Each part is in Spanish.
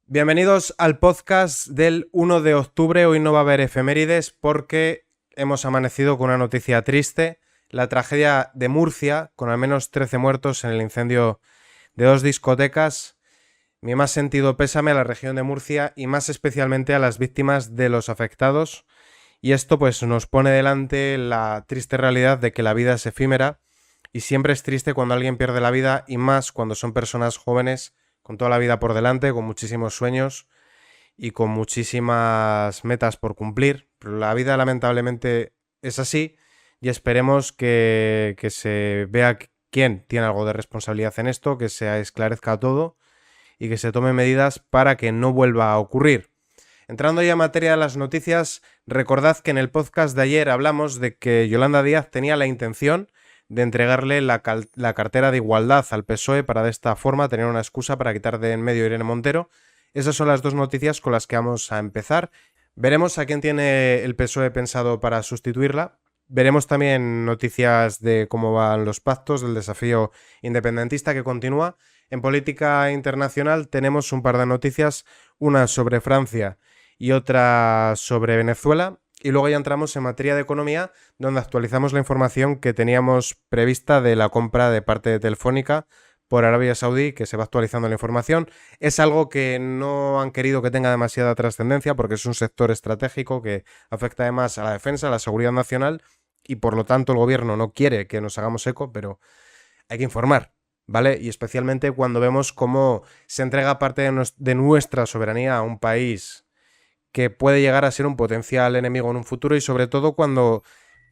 Bienvenidos al podcast del 1 de octubre. Hoy no va a haber efemérides porque hemos amanecido con una noticia triste. La tragedia de Murcia, con al menos 13 muertos en el incendio de 2 discotecas. Mi más sentido pésame a la región de Murcia y más especialmente a las víctimas de los afectados. Y esto pues nos pone delante la triste realidad de que la vida es efímera y siempre es triste cuando alguien pierde la vida y más cuando son personas jóvenes con toda la vida por delante, con muchísimos sueños y con muchísimas metas por cumplir. Pero la vida lamentablemente es así y esperemos que se vea quién tiene algo de responsabilidad en esto, que se esclarezca todo y que se tomen medidas para que no vuelva a ocurrir. Entrando ya en materia de las noticias, recordad que en el podcast de ayer hablamos de que Yolanda Díaz tenía la intención de entregarle la cartera de igualdad al PSOE para de esta forma tener una excusa para quitar de en medio a Irene Montero. Esas son las dos noticias con las que vamos a empezar. Veremos a quién tiene el PSOE pensado para sustituirla. Veremos también noticias de cómo van los pactos, del desafío independentista que continúa. En política internacional tenemos un par de noticias, una sobre Francia y otra sobre Venezuela. Y luego ya entramos en materia de economía, donde actualizamos la información que teníamos prevista de la compra de parte de Telefónica por Arabia Saudí, que se va actualizando la información. Es algo que no han querido que tenga demasiada trascendencia porque es un sector estratégico que afecta además a la defensa, a la seguridad nacional y por lo tanto el gobierno no quiere que nos hagamos eco, pero hay que informar, ¿vale? Y especialmente cuando vemos cómo se entrega parte de nuestra soberanía a un país que puede llegar a ser un potencial enemigo en un futuro y sobre todo cuando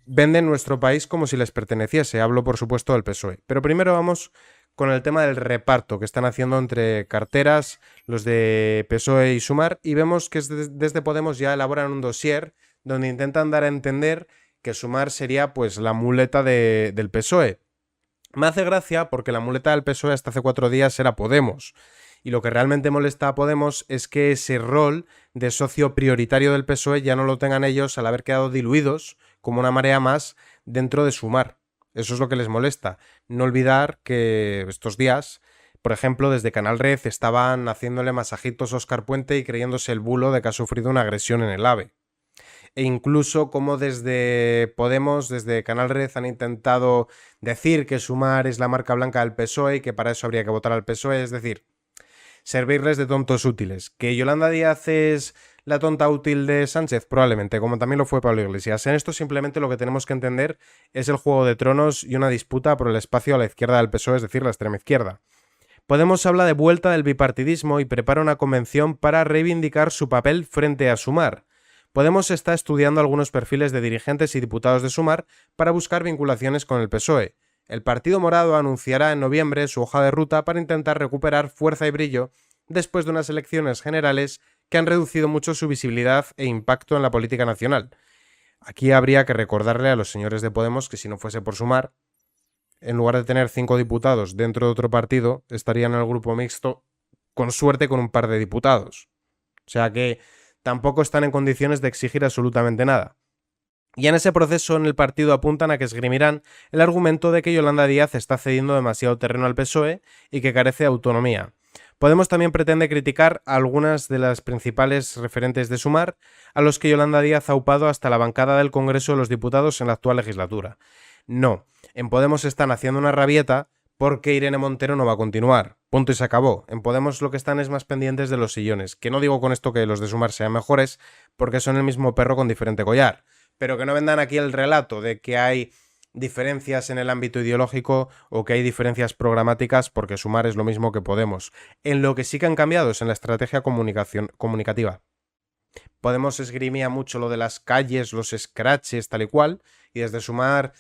venden nuestro país como si les perteneciese. Hablo, por supuesto, del PSOE. Pero primero vamos con el tema del reparto que están haciendo entre carteras los de PSOE y Sumar y vemos que desde Podemos ya elaboran un dossier donde intentan dar a entender que Sumar sería pues la muleta del PSOE. Me hace gracia porque la muleta del PSOE hasta hace 4 días era Podemos. Y lo que realmente molesta a Podemos es que ese rol de socio prioritario del PSOE ya no lo tengan ellos al haber quedado diluidos como una marea más dentro de Sumar. Eso es lo que les molesta. No olvidar que estos días, por ejemplo, desde Canal Red estaban haciéndole masajitos a Óscar Puente y creyéndose el bulo de que ha sufrido una agresión en el AVE. E incluso como desde Podemos, desde Canal Red, han intentado decir que Sumar es la marca blanca del PSOE y que para eso habría que votar al PSOE. Es decir, servirles de tontos útiles. ¿Que Yolanda Díaz es la tonta útil de Sánchez? Probablemente, como también lo fue Pablo Iglesias. En esto simplemente lo que tenemos que entender es el juego de tronos y una disputa por el espacio a la izquierda del PSOE, es decir, la extrema izquierda. Podemos habla de vuelta del bipartidismo y prepara una convención para reivindicar su papel frente a Sumar. Podemos está estudiando algunos perfiles de dirigentes y diputados de Sumar para buscar vinculaciones con el PSOE. El Partido Morado anunciará en noviembre su hoja de ruta para intentar recuperar fuerza y brillo después de unas elecciones generales que han reducido mucho su visibilidad e impacto en la política nacional. Aquí habría que recordarle a los señores de Podemos que si no fuese por Sumar, en lugar de tener 5 diputados dentro de otro partido, estarían en el grupo mixto, con suerte con un par de diputados. O sea que tampoco están en condiciones de exigir absolutamente nada. Y en ese proceso en el partido apuntan a que esgrimirán el argumento de que Yolanda Díaz está cediendo demasiado terreno al PSOE y que carece de autonomía. Podemos también pretende criticar a algunas de las principales referentes de Sumar, a los que Yolanda Díaz ha upado hasta la bancada del Congreso de los Diputados en la actual legislatura. No, en Podemos están haciendo una rabieta porque Irene Montero no va a continuar. Punto y se acabó. En Podemos lo que están es más pendientes de los sillones, que no digo con esto que los de Sumar sean mejores, porque son el mismo perro con diferente collar. Pero que no vendan aquí el relato de que hay diferencias en el ámbito ideológico o que hay diferencias programáticas porque Sumar es lo mismo que Podemos. En lo que sí que han cambiado es en la estrategia comunicativa. Podemos esgrimía mucho lo de las calles, los scratches, tal y cual, y desde Sumar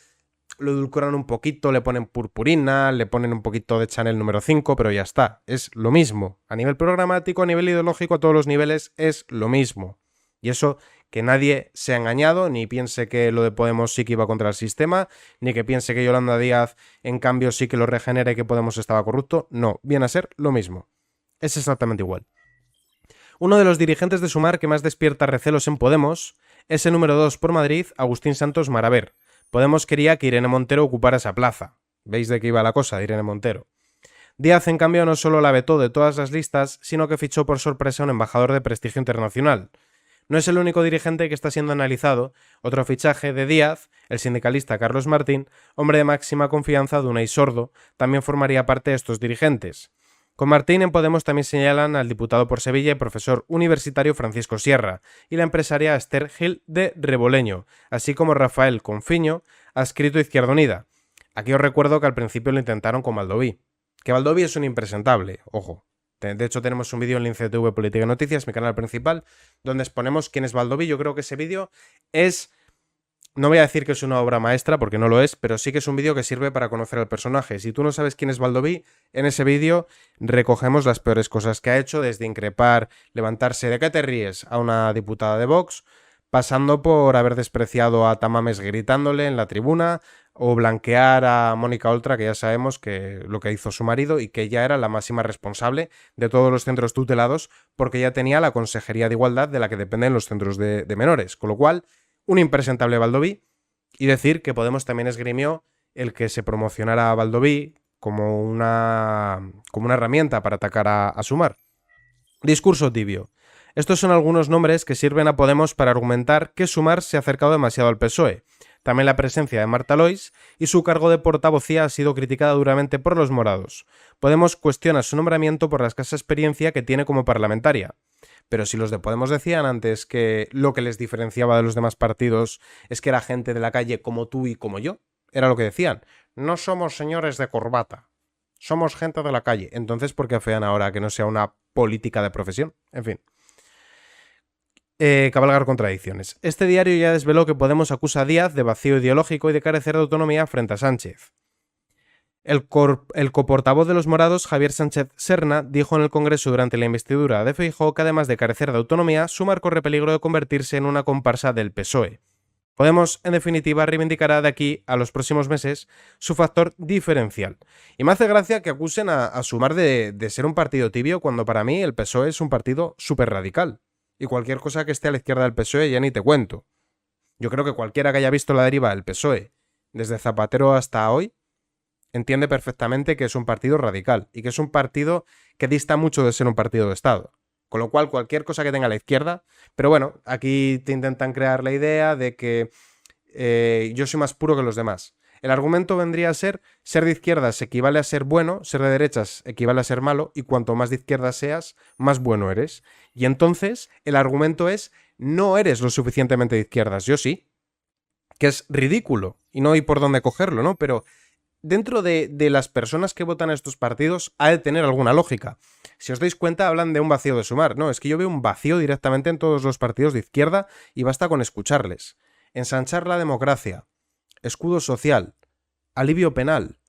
lo edulcoran un poquito, le ponen purpurina, le ponen un poquito de Chanel número 5, pero ya está, es lo mismo. A nivel programático, a nivel ideológico, a todos los niveles es lo mismo. Y eso, que nadie se ha engañado, ni piense que lo de Podemos sí que iba contra el sistema, ni que piense que Yolanda Díaz, en cambio, sí que lo regenera y que Podemos estaba corrupto. No, viene a ser lo mismo. Es exactamente igual. Uno de los dirigentes de Sumar que más despierta recelos en Podemos es el número 2 por Madrid, Agustín Santos Maraver. Podemos quería que Irene Montero ocupara esa plaza. ¿Veis de qué iba la cosa de Irene Montero? Díaz, en cambio, no solo la vetó de todas las listas, sino que fichó por sorpresa a un embajador de prestigio internacional. No es el único dirigente que está siendo analizado. Otro fichaje de Díaz, el sindicalista Carlos Martín, hombre de máxima confianza de Unai Sordo, también formaría parte de estos dirigentes. Con Martín en Podemos también señalan al diputado por Sevilla y profesor universitario Francisco Sierra y la empresaria Esther Gil de Reboleño, así como Rafael Confiño, adscrito a Izquierda Unida. Aquí os recuerdo que al principio lo intentaron con Baldoví. Que Baldoví es un impresentable, ojo. De hecho, tenemos un vídeo en LinkedIn Política y Noticias, mi canal principal, donde exponemos quién es Baldoví. Yo creo que ese vídeo es... No voy a decir que es una obra maestra, porque no lo es, pero sí que es un vídeo que sirve para conocer al personaje. Si tú no sabes quién es Baldoví, en ese vídeo recogemos las peores cosas que ha hecho, desde increpar, levantarse de qué te ríes a una diputada de Vox, pasando por haber despreciado a Tamames gritándole en la tribuna, o blanquear a Mónica Oltra, que ya sabemos que lo que hizo su marido y que ella era la máxima responsable de todos los centros tutelados, porque ya tenía la Consejería de Igualdad de la que dependen los centros de menores. Con lo cual, un impresentable Baldoví, y decir que Podemos también esgrimió el que se promocionara a Baldoví como una herramienta para atacar a Sumar. Discurso tibio. Estos son algunos nombres que sirven a Podemos para argumentar que Sumar se ha acercado demasiado al PSOE. También la presencia de Marta Lois y su cargo de portavocía ha sido criticada duramente por los morados. Podemos cuestiona su nombramiento por la escasa experiencia que tiene como parlamentaria. Pero si los de Podemos decían antes que lo que les diferenciaba de los demás partidos es que era gente de la calle como tú y como yo, era lo que decían. No somos señores de corbata, somos gente de la calle. Entonces, ¿por qué afean ahora que no sea una política de profesión? En fin. Cabalgar contradicciones. Este diario ya desveló que Podemos acusa a Díaz de vacío ideológico y de carecer de autonomía frente a Sánchez. El coportavoz de los morados, Javier Sánchez Serna, dijo en el Congreso durante la investidura de Feijóo que además de carecer de autonomía, Sumar corre peligro de convertirse en una comparsa del PSOE. Podemos, en definitiva, reivindicará de aquí a los próximos meses su factor diferencial. Y me hace gracia que acusen a Sumar de ser un partido tibio cuando para mí el PSOE es un partido súper radical. Y cualquier cosa que esté a la izquierda del PSOE ya ni te cuento. Yo creo que cualquiera que haya visto la deriva del PSOE desde Zapatero hasta hoy entiende perfectamente que es un partido radical y que es un partido que dista mucho de ser un partido de Estado. Con lo cual, cualquier cosa que tenga a la izquierda... Pero bueno, aquí te intentan crear la idea de que yo soy más puro que los demás. El argumento vendría a ser de izquierdas equivale a ser bueno, ser de derechas equivale a ser malo, y cuanto más de izquierda seas, más bueno eres. Y entonces el argumento es, no eres lo suficientemente de izquierdas, yo sí. Que es ridículo, y no hay por dónde cogerlo, ¿no? Pero dentro de las personas que votan a estos partidos ha de tener alguna lógica. Si os dais cuenta, hablan de un vacío de Sumar. No, es que yo veo un vacío directamente en todos los partidos de izquierda y basta con escucharles. Ensanchar la democracia, escudo social, alivio penal,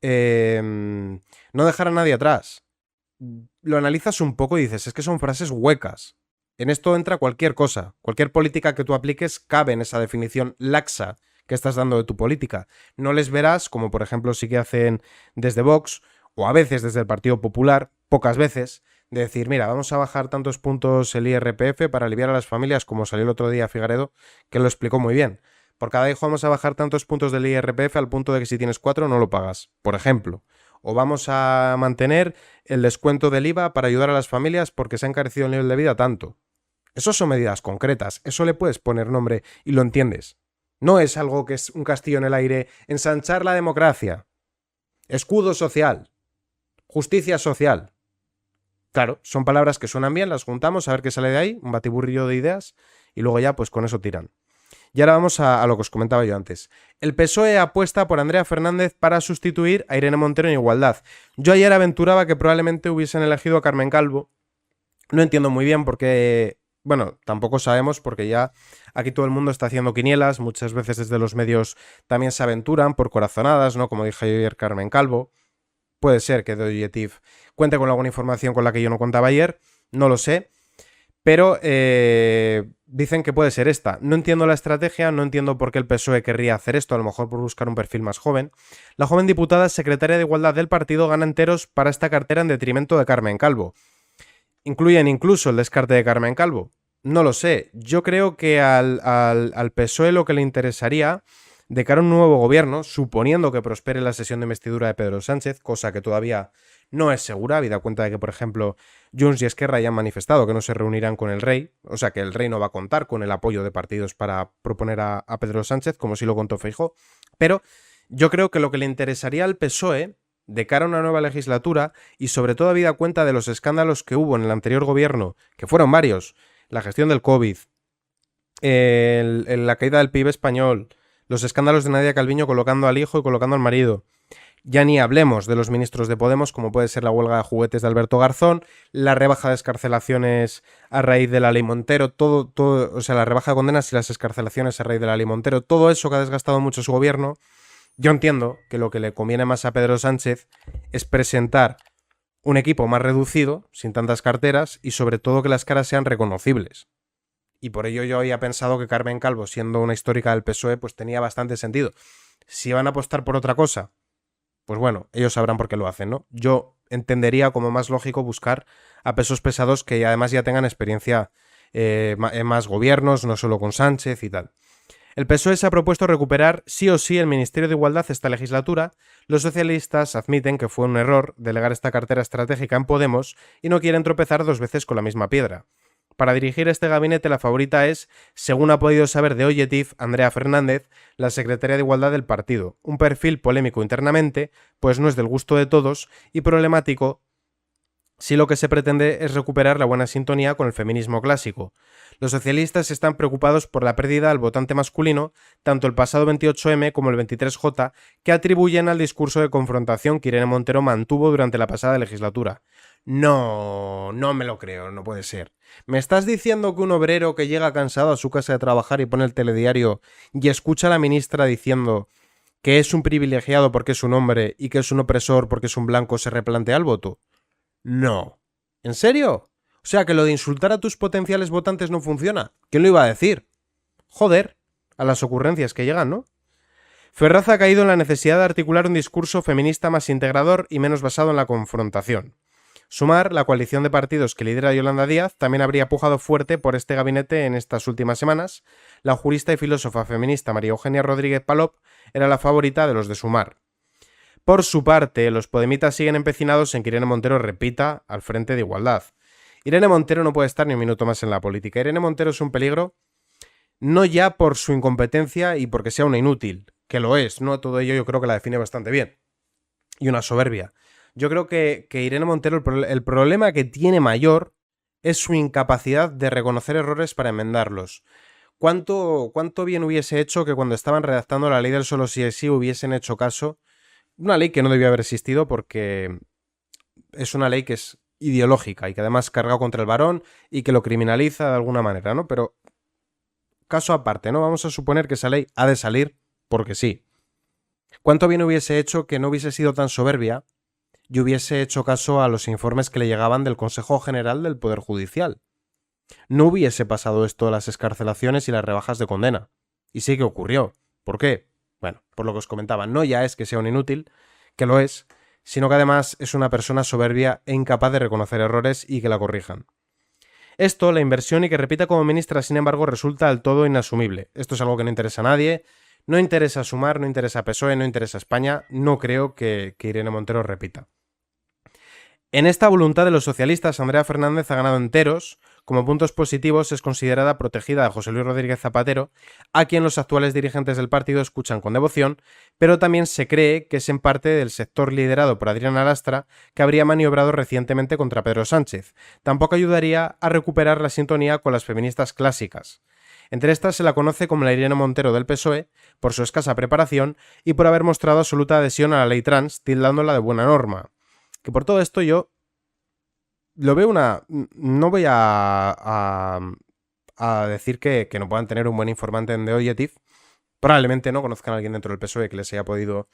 no dejar a nadie atrás. Lo analizas un poco y dices, es que son frases huecas. En esto entra cualquier cosa. Cualquier política que tú apliques cabe en esa definición laxa que estás dando de tu política. No les verás, como por ejemplo sí que hacen desde Vox, o a veces desde el Partido Popular, pocas veces, de decir, mira, vamos a bajar tantos puntos el IRPF para aliviar a las familias, como salió el otro día Figaredo, que lo explicó muy bien. Por cada hijo vamos a bajar tantos puntos del IRPF al punto de que si tienes 4 no lo pagas, por ejemplo. O vamos a mantener el descuento del IVA para ayudar a las familias porque se ha encarecido el nivel de vida tanto. Eso son medidas concretas, eso le puedes poner nombre y lo entiendes. No es algo que es un castillo en el aire, ensanchar la democracia, escudo social, justicia social. Claro, son palabras que suenan bien, las juntamos a ver qué sale de ahí, un batiburrillo de ideas, y luego ya pues con eso tiran. Y ahora vamos a lo que os comentaba yo antes. El PSOE apuesta por Andrea Fernández para sustituir a Irene Montero en Igualdad. Yo ayer aventuraba que probablemente hubiesen elegido a Carmen Calvo. No entiendo muy bien por qué... Bueno, tampoco sabemos porque ya aquí todo el mundo está haciendo quinielas, muchas veces desde los medios también se aventuran por corazonadas, ¿no? Como dije ayer, Carmen Calvo. Puede ser que The Objective cuente con alguna información con la que yo no contaba ayer, no lo sé, pero dicen que puede ser esta. No entiendo la estrategia, no entiendo por qué el PSOE querría hacer esto, a lo mejor por buscar un perfil más joven. La joven diputada secretaria de Igualdad del partido gana enteros para esta cartera en detrimento de Carmen Calvo. ¿Incluyen incluso el descarte de Carmen Calvo? No lo sé. Yo creo que al PSOE lo que le interesaría de cara a un nuevo gobierno, suponiendo que prospere la sesión de investidura de Pedro Sánchez, cosa que todavía no es segura, habida cuenta de que, por ejemplo, Junts y Esquerra ya han manifestado que no se reunirán con el rey, o sea que el rey no va a contar con el apoyo de partidos para proponer a Pedro Sánchez, como sí lo contó Feijóo, pero yo creo que lo que le interesaría al PSOE de cara a una nueva legislatura y sobre todo habida cuenta de los escándalos que hubo en el anterior gobierno, que fueron varios, la gestión del COVID, la caída del PIB español, los escándalos de Nadia Calviño colocando al hijo y colocando al marido. Ya ni hablemos de los ministros de Podemos, como puede ser la huelga de juguetes de Alberto Garzón, la rebaja de excarcelaciones a raíz de la ley Montero, o sea, la rebaja de condenas y las excarcelaciones a raíz de la ley Montero, todo eso que ha desgastado mucho su gobierno. Yo entiendo que lo que le conviene más a Pedro Sánchez es presentar un equipo más reducido, sin tantas carteras, y sobre todo que las caras sean reconocibles. Y por ello yo había pensado que Carmen Calvo, siendo una histórica del PSOE, pues tenía bastante sentido. Si van a apostar por otra cosa, pues bueno, ellos sabrán por qué lo hacen, ¿no? Yo entendería como más lógico buscar a pesos pesados que además ya tengan experiencia en más gobiernos, no solo con Sánchez y tal. El PSOE se ha propuesto recuperar sí o sí el Ministerio de Igualdad esta legislatura. Los socialistas admiten que fue un error delegar esta cartera estratégica en Podemos y no quieren tropezar dos veces con la misma piedra. Para dirigir este gabinete la favorita es, según ha podido saber de Oyetif, Andrea Fernández, la secretaria de Igualdad del partido. Un perfil polémico internamente, pues no es del gusto de todos, y problemático si lo que se pretende es recuperar la buena sintonía con el feminismo clásico. Los socialistas están preocupados por la pérdida al votante masculino, tanto el pasado 28M como el 23J, que atribuyen al discurso de confrontación que Irene Montero mantuvo durante la pasada legislatura. No me lo creo, no puede ser. ¿Me estás diciendo que un obrero que llega cansado a su casa de trabajar y pone el telediario y escucha a la ministra diciendo que es un privilegiado porque es un hombre y que es un opresor porque es un blanco se replantea el voto? No. ¿En serio? O sea, que lo de insultar a tus potenciales votantes no funciona. ¿Quién lo iba a decir? Joder, a las ocurrencias que llegan, ¿no? Ferraz ha caído en la necesidad de articular un discurso feminista más integrador y menos basado en la confrontación. Sumar, la coalición de partidos que lidera Yolanda Díaz, también habría pujado fuerte por este gabinete en estas últimas semanas. La jurista y filósofa feminista María Eugenia Rodríguez Palop era la favorita de los de Sumar. Por su parte, los podemitas siguen empecinados en que Irene Montero repita al frente de Igualdad. Irene Montero no puede estar ni un minuto más en la política. Irene Montero es un peligro no ya por su incompetencia y porque sea una inútil, que lo es, ¿no? Todo ello yo creo que la define bastante bien. Y una soberbia. Yo creo que Irene Montero, el problema que tiene mayor es su incapacidad de reconocer errores para enmendarlos. ¿Cuánto bien hubiese hecho que cuando estaban redactando la ley del solo sí es sí hubiesen hecho caso? Una ley que no debió haber existido porque es una ley que es ideológica y que además carga contra el varón y que lo criminaliza de alguna manera, ¿no? Pero caso aparte, ¿no? Vamos a suponer que esa ley ha de salir porque sí. ¿Cuánto bien hubiese hecho que no hubiese sido tan soberbia y hubiese hecho caso a los informes que le llegaban del Consejo General del Poder Judicial? No hubiese pasado esto de las excarcelaciones y las rebajas de condena. Y sí que ocurrió. ¿Por qué? Bueno, por lo que os comentaba, no ya es que sea un inútil, que lo es, sino que además es una persona soberbia e incapaz de reconocer errores y que la corrijan. Esto, la inversión y que repita como ministra, sin embargo, resulta del todo inasumible. Esto es algo que no interesa a nadie, no interesa a Sumar, no interesa a PSOE, no interesa a España, no creo que Irene Montero repita. En esta voluntad de los socialistas, Andrea Fernández ha ganado enteros. Como puntos positivos es considerada protegida de José Luis Rodríguez Zapatero, a quien los actuales dirigentes del partido escuchan con devoción, pero también se cree que es en parte del sector liderado por Adriana Lastra que habría maniobrado recientemente contra Pedro Sánchez. Tampoco ayudaría a recuperar la sintonía con las feministas clásicas. Entre estas se la conoce como la Irene Montero del PSOE, por su escasa preparación y por haber mostrado absoluta adhesión a la ley trans, tildándola de buena norma. Que por todo esto yo lo veo una... No voy a decir que no puedan tener un buen informante en The Objective. Probablemente no conozcan a alguien dentro del PSOE que les haya podido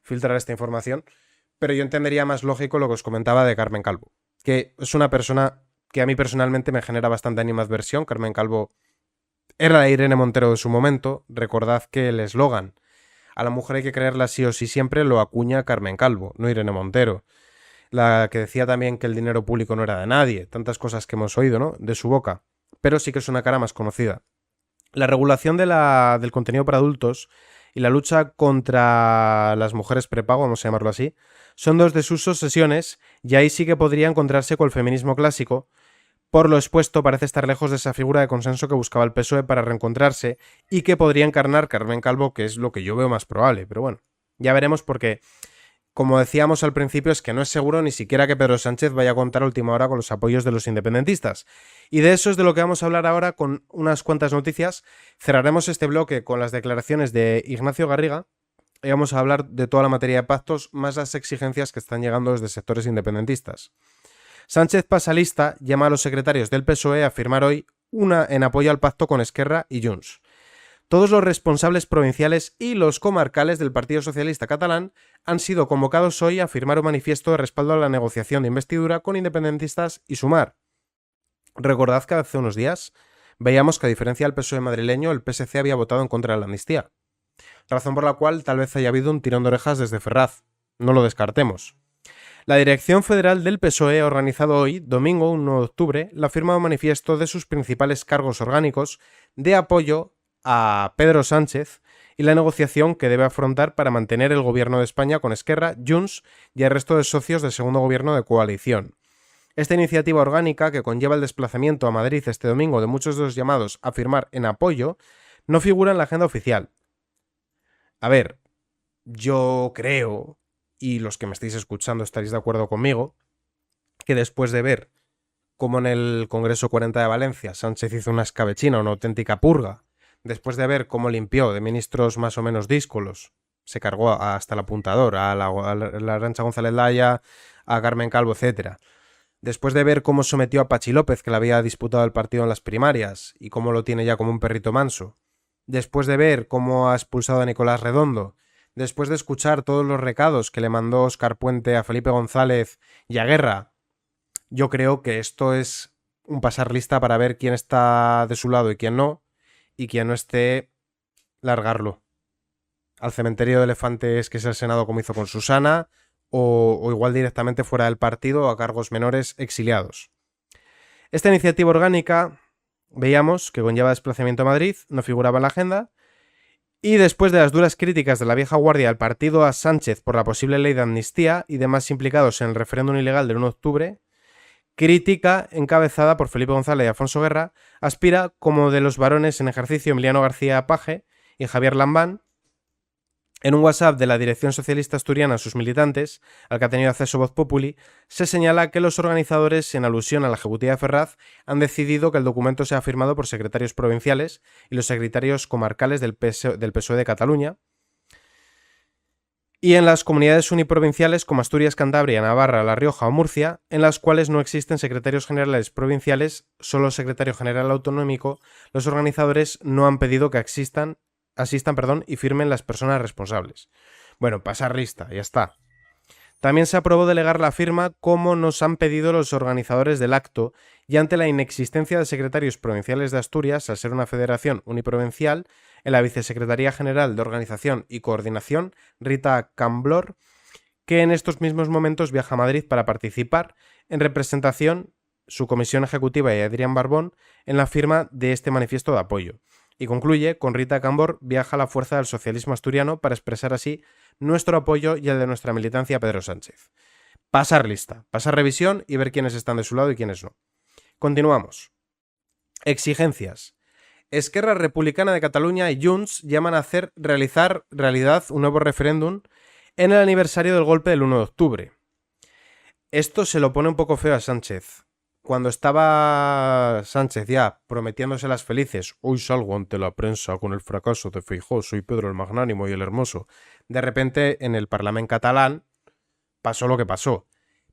filtrar esta información. Pero yo entendería más lógico lo que os comentaba de Carmen Calvo. Que es una persona que a mí personalmente me genera bastante animadversión. Carmen Calvo era la Irene Montero de su momento. Recordad que el eslogan "a la mujer hay que creerla sí o sí siempre" lo acuña Carmen Calvo, no Irene Montero. La que decía también que el dinero público no era de nadie, tantas cosas que hemos oído, ¿no? De su boca, pero sí que es una cara más conocida. La regulación del contenido para adultos y la lucha contra las mujeres prepago, vamos a llamarlo así, son dos de sus obsesiones y ahí sí que podría encontrarse con el feminismo clásico. Por lo expuesto, parece estar lejos de esa figura de consenso que buscaba el PSOE para reencontrarse y que podría encarnar Carmen Calvo, que es lo que yo veo más probable. Pero bueno, ya veremos porque, como decíamos al principio, es que no es seguro ni siquiera que Pedro Sánchez vaya a contar a última hora con los apoyos de los independentistas. Y de eso es de lo que vamos a hablar ahora con unas cuantas noticias. Cerraremos este bloque con las declaraciones de Ignacio Garriga y vamos a hablar de toda la materia de pactos, más las exigencias que están llegando desde sectores independentistas. Sánchez pasa lista, llama a los secretarios del PSOE a firmar hoy una en apoyo al pacto con Esquerra y Junts. Todos los responsables provinciales y los comarcales del Partido Socialista Catalán han sido convocados hoy a firmar un manifiesto de respaldo a la negociación de investidura con independentistas y Sumar. Recordad que hace unos días veíamos que, a diferencia del PSOE madrileño, el PSC había votado en contra de la amnistía, razón por la cual tal vez haya habido un tirón de orejas desde Ferraz. No lo descartemos. La Dirección Federal del PSOE ha organizado hoy, domingo 1 de octubre, la firma de un manifiesto de sus principales cargos orgánicos de apoyo a Pedro Sánchez y la negociación que debe afrontar para mantener el gobierno de España con Esquerra, Junts y el resto de socios del segundo gobierno de coalición. Esta iniciativa orgánica, que conlleva el desplazamiento a Madrid este domingo de muchos de los llamados a firmar en apoyo, no figura en la agenda oficial. A ver, yo creo, y los que me estáis escuchando estaréis de acuerdo conmigo, que después de ver cómo en el Congreso 40 de Valencia Sánchez hizo una escabechina, una auténtica purga, después de ver cómo limpió de ministros más o menos díscolos, se cargó hasta el apuntador, a la Arantxa González Laya, a Carmen Calvo, etc. Después de ver cómo sometió a Pachi López, que le había disputado el partido en las primarias, y cómo lo tiene ya como un perrito manso. Después de ver cómo ha expulsado a Nicolás Redondo. Después de escuchar todos los recados que le mandó Óscar Puente a Felipe González y a Guerra, yo creo que esto es un pasar lista para ver quién está de su lado y quién no, y quien no esté, largarlo al cementerio de elefantes, que es el Senado, como hizo con Susana, o igual directamente fuera del partido o a cargos menores exiliados. Esta iniciativa orgánica, veíamos que conlleva desplazamiento a Madrid, no figuraba en la agenda, y después de las duras críticas de la vieja guardia al partido a Sánchez por la posible ley de amnistía y demás implicados en el referéndum ilegal del 1 de octubre, crítica encabezada por Felipe González y Alfonso Guerra, aspira, como de los varones en ejercicio Emiliano García Paje y Javier Lambán, en un WhatsApp de la Dirección Socialista Asturiana a sus militantes, al que ha tenido acceso Voz Populi, se señala que los organizadores, en alusión a la ejecutiva de Ferraz, han decidido que el documento sea firmado por secretarios provinciales y los secretarios comarcales del PSOE de Cataluña, y en las comunidades uniprovinciales como Asturias, Cantabria, Navarra, La Rioja o Murcia, en las cuales no existen secretarios generales provinciales, solo secretario general autonómico, los organizadores no han pedido que asistan y firmen las personas responsables. Bueno, pasar lista, ya está. También se aprobó delegar la firma como nos han pedido los organizadores del acto, y ante la inexistencia de secretarios provinciales de Asturias, al ser una federación uniprovincial, en la Vicesecretaría General de Organización y Coordinación, Rita Camblor, que en estos mismos momentos viaja a Madrid para participar en representación, su comisión ejecutiva y Adrián Barbón, en la firma de este manifiesto de apoyo. Y concluye con Rita Cambor viaja a la fuerza del socialismo asturiano para expresar así nuestro apoyo y el de nuestra militancia a Pedro Sánchez. Pasar lista, pasar revisión y ver quiénes están de su lado y quiénes no. Continuamos. Exigencias. Esquerra Republicana de Cataluña y Junts llaman a realizar realidad un nuevo referéndum en el aniversario del golpe del 1 de octubre. Esto se lo pone un poco feo a Sánchez. Cuando estaba Sánchez ya prometiéndose las felices, hoy salgo ante la prensa con el fracaso de Feijóo, soy Pedro el Magnánimo y el Hermoso, de repente en el Parlamento catalán pasó lo que pasó.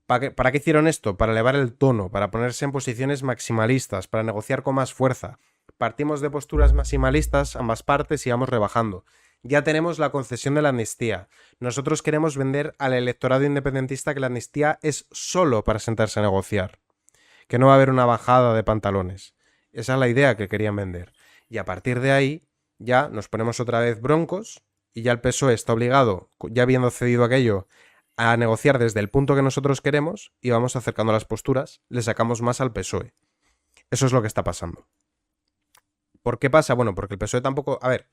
¿Para qué hicieron esto? Para elevar el tono, para ponerse en posiciones maximalistas, para negociar con más fuerza. Partimos de posturas maximalistas ambas partes y vamos rebajando. Ya tenemos la concesión de la amnistía. Nosotros queremos vender al electorado independentista que la amnistía es solo para sentarse a negociar, que no va a haber una bajada de pantalones. Esa es la idea que querían vender. Y a partir de ahí ya nos ponemos otra vez broncos y ya el PSOE está obligado, ya habiendo cedido aquello, a negociar desde el punto que nosotros queremos y vamos acercando las posturas, le sacamos más al PSOE. Eso es lo que está pasando. ¿Por qué pasa? Bueno, porque el PSOE tampoco... A ver,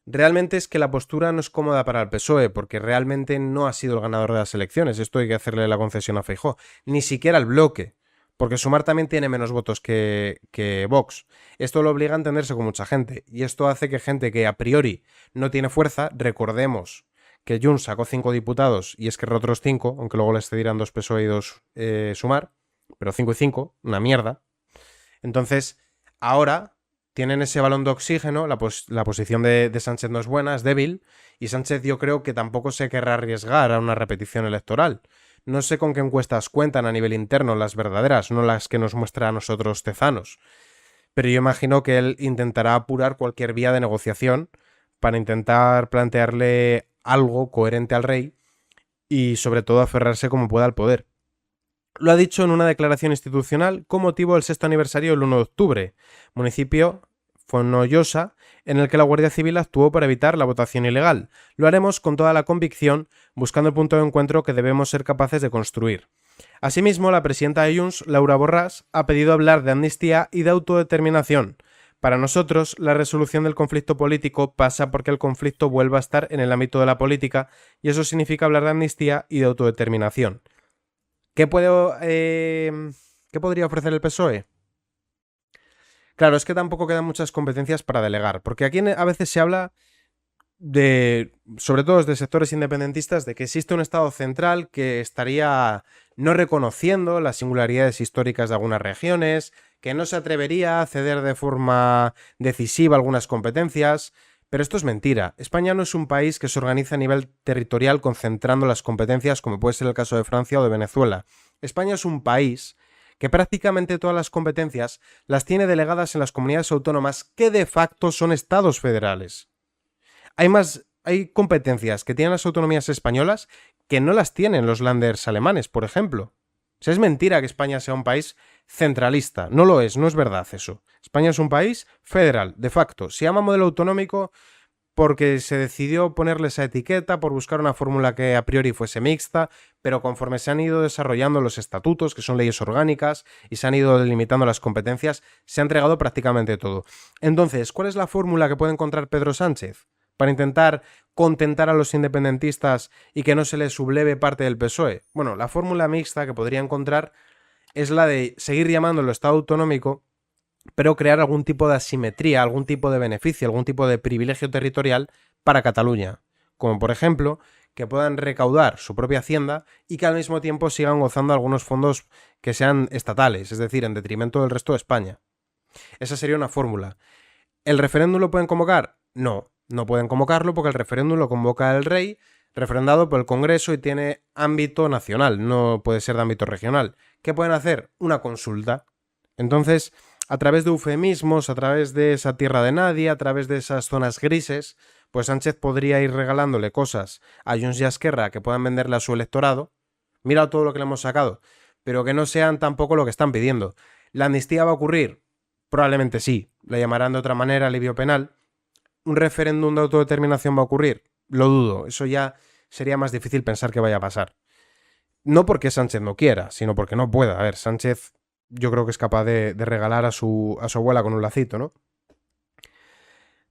Realmente es que la postura no es cómoda para el PSOE, porque realmente no ha sido el ganador de las elecciones. Esto hay que hacerle la concesión a Feijóo. Ni siquiera el bloque, porque Sumar también tiene menos votos que Vox. Esto lo obliga a entenderse con mucha gente, y esto hace que gente que a priori no tiene fuerza, recordemos que Junts sacó 5 diputados y Esquerra otros 5, aunque luego les cedieran 2 PSOE y 2 Sumar, pero 5 y 5, una mierda. Entonces, ahora tienen ese balón de oxígeno, la posición de Sánchez no es buena, es débil, y Sánchez yo creo que tampoco se querrá arriesgar a una repetición electoral. No sé con qué encuestas cuentan a nivel interno, las verdaderas, no las que nos muestra a nosotros Tezanos, pero yo imagino que él intentará apurar cualquier vía de negociación para intentar plantearle algo coherente al rey y sobre todo aferrarse como pueda al poder. Lo ha dicho en una declaración institucional con motivo del 6º aniversario del 1 de octubre, municipio Fonollosa, en el que la Guardia Civil actuó para evitar la votación ilegal. Lo haremos con toda la convicción, buscando el punto de encuentro que debemos ser capaces de construir. Asimismo, la presidenta de Junts, Laura Borràs, ha pedido hablar de amnistía y de autodeterminación. Para nosotros, la resolución del conflicto político pasa porque el conflicto vuelva a estar en el ámbito de la política, y eso significa hablar de amnistía y de autodeterminación. ¿Qué podría ofrecer el PSOE? Claro, es que tampoco quedan muchas competencias para delegar, porque aquí a veces se habla sobre todo desde sectores independentistas, de que existe un Estado central que estaría no reconociendo las singularidades históricas de algunas regiones, que no se atrevería a ceder de forma decisiva algunas competencias. Pero esto es mentira. España no es un país que se organiza a nivel territorial concentrando las competencias, como puede ser el caso de Francia o de Venezuela. España es un país que prácticamente todas las competencias las tiene delegadas en las comunidades autónomas que de facto son estados federales. Hay competencias que tienen las autonomías españolas que no las tienen los Länders alemanes, por ejemplo. O sea, es mentira que España sea un país centralista. No lo es, no es verdad eso. España es un país federal, de facto. Se llama modelo autonómico porque se decidió ponerle esa etiqueta por buscar una fórmula que a priori fuese mixta, pero conforme se han ido desarrollando los estatutos, que son leyes orgánicas, y se han ido delimitando las competencias, se ha entregado prácticamente todo. Entonces, ¿cuál es la fórmula que puede encontrar Pedro Sánchez para intentar contentar a los independentistas y que no se les subleve parte del PSOE? Bueno, la fórmula mixta que podría encontrar es la de seguir llamándolo Estado autonómico, pero crear algún tipo de asimetría, algún tipo de beneficio, algún tipo de privilegio territorial para Cataluña. Como por ejemplo, que puedan recaudar su propia hacienda y que al mismo tiempo sigan gozando algunos fondos que sean estatales, es decir, en detrimento del resto de España. Esa sería una fórmula. ¿El referéndum lo pueden convocar? No, no pueden convocarlo porque el referéndum lo convoca el rey, refrendado por el Congreso y tiene ámbito nacional, no puede ser de ámbito regional. ¿Qué pueden hacer? Una consulta. Entonces, a través de eufemismos, a través de esa tierra de nadie, a través de esas zonas grises, pues Sánchez podría ir regalándole cosas a Junts y a Esquerra que puedan venderle a su electorado. Mira todo lo que le hemos sacado, pero que no sean tampoco lo que están pidiendo. ¿La amnistía va a ocurrir? Probablemente sí. La llamarán de otra manera alivio penal. ¿Un referéndum de autodeterminación va a ocurrir? Lo dudo. Eso ya sería más difícil pensar que vaya a pasar. No porque Sánchez no quiera, sino porque no pueda. A ver, Sánchez yo creo que es capaz de regalar a su abuela con un lacito, ¿no?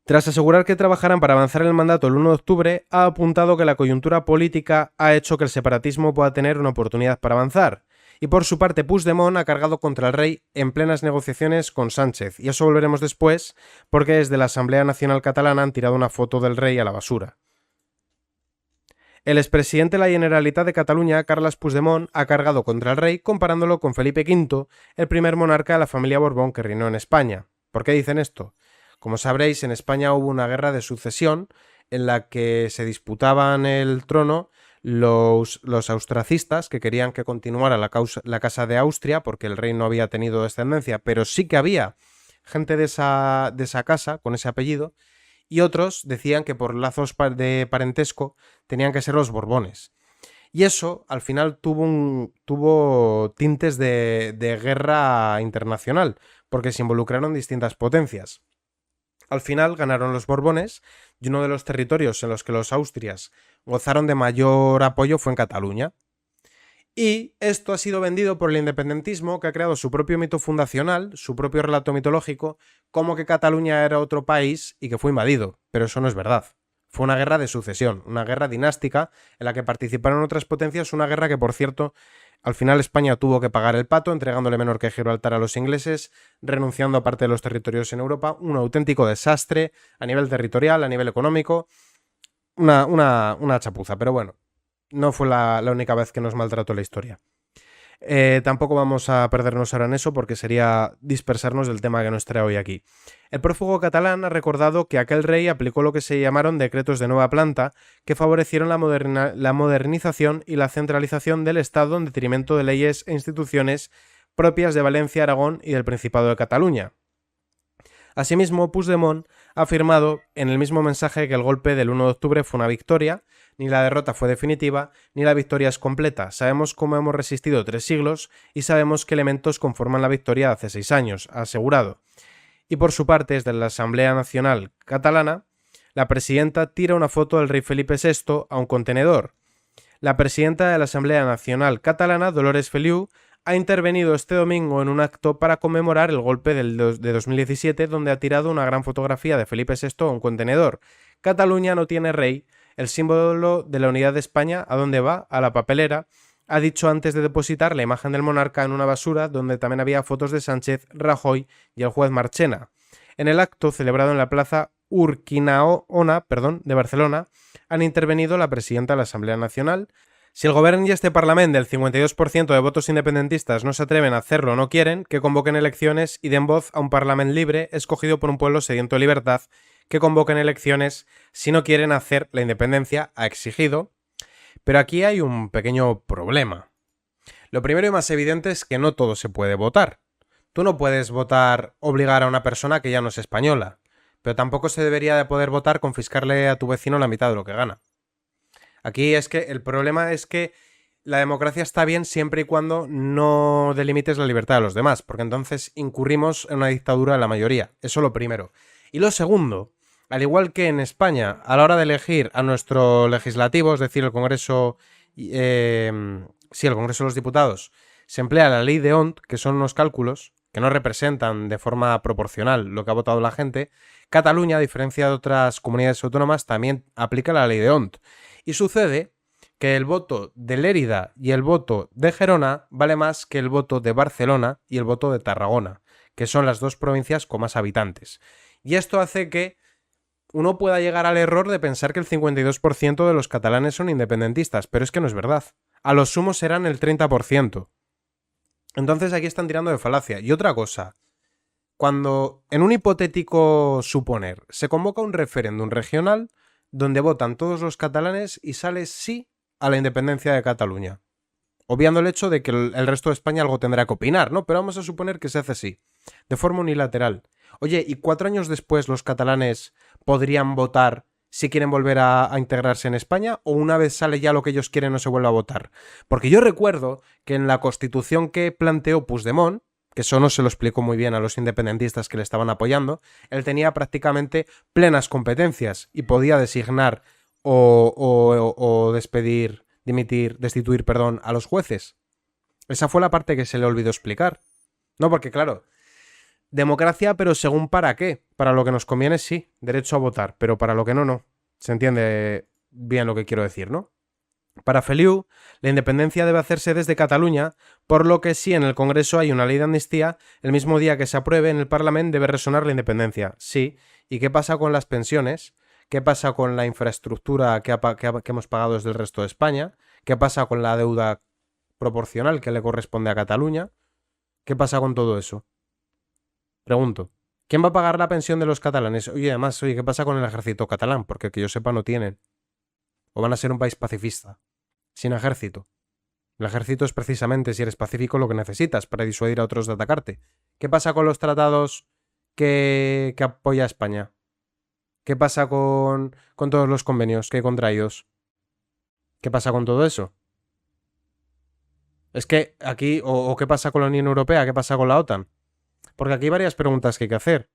Tras asegurar que trabajarán para avanzar en el mandato el 1 de octubre, ha apuntado que la coyuntura política ha hecho que el separatismo pueda tener una oportunidad para avanzar. Y por su parte, Puigdemont ha cargado contra el rey en plenas negociaciones con Sánchez. Y eso volveremos después, porque desde la Asamblea Nacional Catalana han tirado una foto del rey a la basura. El expresidente de la Generalitat de Cataluña, Carles Puigdemont, ha cargado contra el rey comparándolo con Felipe V, el primer monarca de la familia Borbón que reinó en España. ¿Por qué dicen esto? Como sabréis, en España hubo una guerra de sucesión en la que se disputaban el trono los austracistas, que querían que continuara la casa de Austria, porque el rey no había tenido descendencia, pero sí que había gente de esa casa con ese apellido, y otros decían que por lazos de parentesco tenían que ser los Borbones. Y eso al final tuvo tintes de guerra internacional, porque se involucraron distintas potencias. Al final ganaron los Borbones y uno de los territorios en los que los Austrias gozaron de mayor apoyo fue en Cataluña. Y esto ha sido vendido por el independentismo, que ha creado su propio mito fundacional, su propio relato mitológico, como que Cataluña era otro país y que fue invadido. Pero eso no es verdad. Fue una guerra de sucesión, una guerra dinástica en la que participaron otras potencias, una guerra que, por cierto, al final España tuvo que pagar el pato, entregándole Menorca y Gibraltar a los ingleses, renunciando a parte de los territorios en Europa. Un auténtico desastre a nivel territorial, a nivel económico. Una chapuza, pero bueno, no fue la única vez que nos maltrató la historia. Tampoco vamos a perdernos ahora en eso porque sería dispersarnos del tema que nos trae hoy aquí. El prófugo catalán ha recordado que aquel rey aplicó lo que se llamaron decretos de nueva planta, que favorecieron la modernización y la centralización del Estado en detrimento de leyes e instituciones propias de Valencia, Aragón y del Principado de Cataluña. Asimismo, Puigdemont ha afirmado en el mismo mensaje que el golpe del 1 de octubre fue una victoria, ni la derrota fue definitiva, ni la victoria es completa. Sabemos cómo hemos resistido 3 siglos y sabemos qué elementos conforman la victoria de hace 6 años, ha asegurado. Y por su parte, desde la Asamblea Nacional Catalana, la presidenta tira una foto del rey Felipe VI a un contenedor. La presidenta de la Asamblea Nacional Catalana, Dolores Feliu, ha intervenido este domingo en un acto para conmemorar el golpe de 2017, donde ha tirado una gran fotografía de Felipe VI a un contenedor. Cataluña no tiene rey, el símbolo de la unidad de España, ¿a dónde va? A la papelera. Ha dicho antes de depositar la imagen del monarca en una basura, donde también había fotos de Sánchez, Rajoy y el juez Marchena. En el acto, celebrado en la plaza Urquinaona, de Barcelona, han intervenido la presidenta de la Asamblea Nacional. Si el gobierno y este parlament del 52% de votos independentistas no se atreven a hacerlo o no quieren, que convoquen elecciones y den voz a un parlament libre escogido por un pueblo sediento de libertad, que convoquen elecciones si no quieren hacer la independencia, ha exigido. Pero aquí hay un pequeño problema. Lo primero y más evidente es que no todo se puede votar. Tú no puedes obligar a una persona que ya no es española, pero tampoco se debería de poder votar confiscarle a tu vecino la mitad de lo que gana. Aquí es que el problema es que la democracia está bien siempre y cuando no delimites la libertad de los demás, porque entonces incurrimos en una dictadura de la mayoría. Eso lo primero. Y lo segundo, al igual que en España, a la hora de elegir a nuestro legislativo, es decir, el Congreso, el Congreso de los Diputados, se emplea la ley de Hont, que son unos cálculos que no representan de forma proporcional lo que ha votado la gente. Cataluña, a diferencia de otras comunidades autónomas, también aplica la ley de Hont. Y sucede que el voto de Lérida y el voto de Gerona vale más que el voto de Barcelona y el voto de Tarragona, que son las dos provincias con más habitantes. Y esto hace que uno pueda llegar al error de pensar que el 52% de los catalanes son independentistas, pero es que no es verdad. A lo sumo serán el 30%. Entonces aquí están tirando de falacia. Y otra cosa, cuando en un hipotético suponer se convoca un referéndum regional donde votan todos los catalanes y sale sí a la independencia de Cataluña, obviando el hecho de que el resto de España algo tendrá que opinar, ¿no? Pero vamos a suponer que se hace así, de forma unilateral. Oye, ¿y 4 años después los catalanes podrían votar si quieren volver a integrarse en España, o una vez sale ya lo que ellos quieren no se vuelve a votar? Porque yo recuerdo que en la constitución que planteó Puigdemont, que eso no se lo explicó muy bien a los independentistas que le estaban apoyando, él tenía prácticamente plenas competencias y podía designar o destituir, a los jueces. Esa fue la parte que se le olvidó explicar. No, porque claro, democracia, pero según para qué. Para lo que nos conviene, sí, derecho a votar, pero para lo que no, no. Se entiende bien lo que quiero decir, ¿no? Para Feliu, la independencia debe hacerse desde Cataluña, por lo que si en el Congreso hay una ley de amnistía, el mismo día que se apruebe en el Parlamento debe resonar la independencia. Sí. ¿Y qué pasa con las pensiones? ¿Qué pasa con la infraestructura que hemos pagado desde el resto de España? ¿Qué pasa con la deuda proporcional que le corresponde a Cataluña? ¿Qué pasa con todo eso? Pregunto. ¿Quién va a pagar la pensión de los catalanes? Oye, además, ¿qué pasa con el ejército catalán? Porque que yo sepa no tienen. O van a ser un país pacifista, sin ejército. El ejército es precisamente, si eres pacífico, lo que necesitas para disuadir a otros de atacarte. ¿Qué pasa con los tratados que apoya España? ¿Qué pasa con todos los convenios que hay contraídos? ¿Qué pasa con todo eso? Es que aquí, o ¿qué pasa con la Unión Europea? ¿Qué pasa con la OTAN? Porque aquí hay varias preguntas que hay que hacer.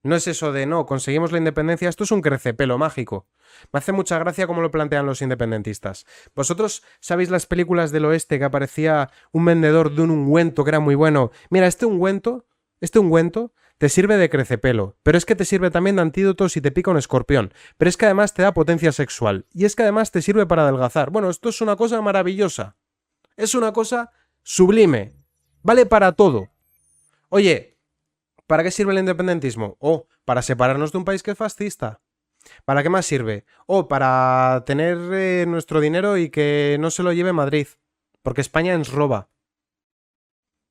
No es eso de no, conseguimos la independencia, esto es un crecepelo mágico. Me hace mucha gracia cómo lo plantean los independentistas. ¿Vosotros sabéis las películas del oeste que aparecía un vendedor de un ungüento que era muy bueno? Mira, este ungüento te sirve de crecepelo, pero es que te sirve también de antídoto si te pica un escorpión, pero es que además te da potencia sexual, y es que además te sirve para adelgazar. Bueno, esto es una cosa maravillosa. Es una cosa sublime. Vale para todo. Oye, ¿para qué sirve el independentismo? Para separarnos de un país que es fascista. ¿Para qué más sirve? Para tener nuestro dinero y que no se lo lleve Madrid. Porque España nos roba.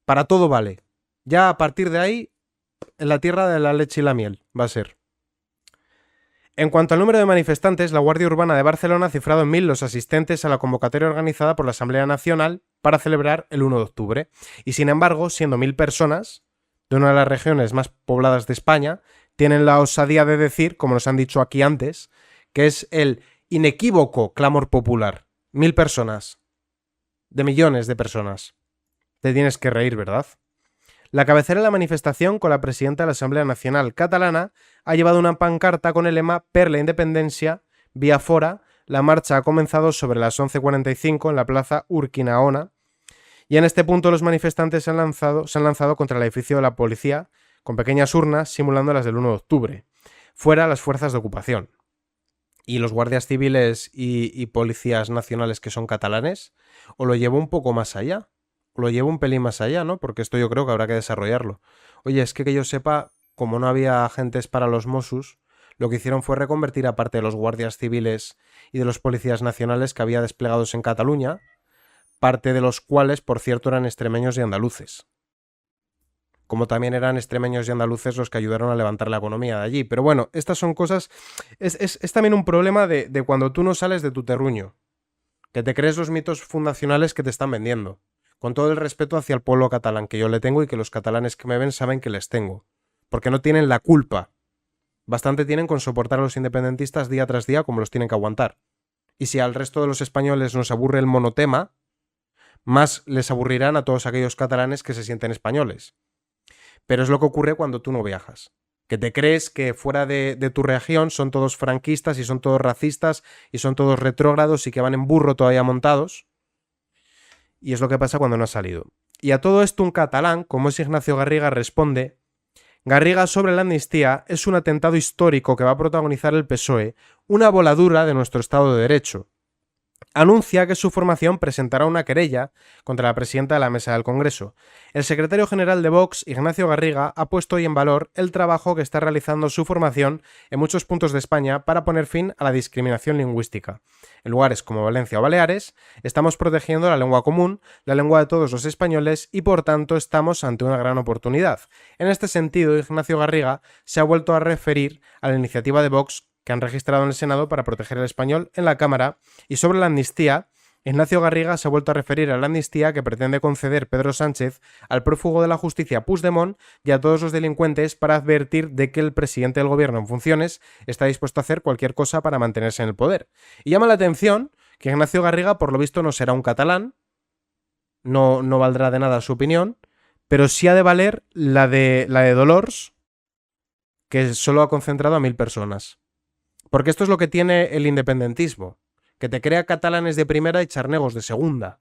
Para todo vale. Ya a partir de ahí, en la tierra de la leche y la miel va a ser. En cuanto al número de manifestantes, la Guardia Urbana de Barcelona ha cifrado en 1000 los asistentes a la convocatoria organizada por la Asamblea Nacional para celebrar el 1 de octubre. Y sin embargo, siendo 1000 personas de una de las regiones más pobladas de España, tienen la osadía de decir, como nos han dicho aquí antes, que es el inequívoco clamor popular. 1000 personas. De millones de personas. Te tienes que reír, ¿verdad? La cabecera de la manifestación, con la presidenta de la Asamblea Nacional Catalana, ha llevado una pancarta con el lema Per la Independencia, vía fora. La marcha ha comenzado sobre las 11:45 en la plaza Urquinaona, y en este punto los manifestantes se han lanzado contra el edificio de la policía, con pequeñas urnas simulando las del 1 de octubre. Fuera las fuerzas de ocupación. Y los guardias civiles y policías nacionales que son catalanes, o lo llevo un poco más allá. Lo llevo un pelín más allá, ¿no? Porque esto yo creo que habrá que desarrollarlo. Oye, es que yo sepa, como no había agentes para los Mossos, lo que hicieron fue reconvertir a parte de los guardias civiles y de los policías nacionales que había desplegados en Cataluña, parte de los cuales, por cierto, eran extremeños y andaluces. Como también eran extremeños y andaluces los que ayudaron a levantar la economía de allí. Pero bueno, estas son cosas... Es también un problema de cuando tú no sales de tu terruño, que te crees los mitos fundacionales que te están vendiendo. Con todo el respeto hacia el pueblo catalán que yo le tengo y que los catalanes que me ven saben que les tengo. Porque no tienen la culpa. Bastante tienen con soportar a los independentistas día tras día como los tienen que aguantar. Y si al resto de los españoles nos aburre el monotema, más les aburrirán a todos aquellos catalanes que se sienten españoles. Pero es lo que ocurre cuando tú no viajas. Que te crees que fuera de tu región son todos franquistas y son todos racistas y son todos retrógrados y que van en burro todavía montados. Y es lo que pasa cuando no has salido. Y a todo esto un catalán, como es Ignacio Garriga, responde: Garriga sobre la amnistía es un atentado histórico que va a protagonizar el PSOE, una voladura de nuestro Estado de Derecho. Anuncia que su formación presentará una querella contra la presidenta de la Mesa del Congreso. El secretario general de Vox, Ignacio Garriga, ha puesto hoy en valor el trabajo que está realizando su formación en muchos puntos de España para poner fin a la discriminación lingüística. En lugares como Valencia o Baleares, estamos protegiendo la lengua común, la lengua de todos los españoles y por tanto estamos ante una gran oportunidad. En este sentido, Ignacio Garriga se ha vuelto a referir a la iniciativa de Vox que han registrado en el Senado para proteger el español en la Cámara, y sobre la amnistía, Ignacio Garriga se ha vuelto a referir a la amnistía que pretende conceder Pedro Sánchez al prófugo de la justicia Puigdemont y a todos los delincuentes para advertir de que el presidente del gobierno en funciones está dispuesto a hacer cualquier cosa para mantenerse en el poder. Y llama la atención que Ignacio Garriga, por lo visto, no será un catalán, no valdrá de nada su opinión, pero sí ha de valer la de Dolors, que solo ha concentrado a 1000 personas. Porque esto es lo que tiene el independentismo, que te crea catalanes de primera y charnegos de segunda.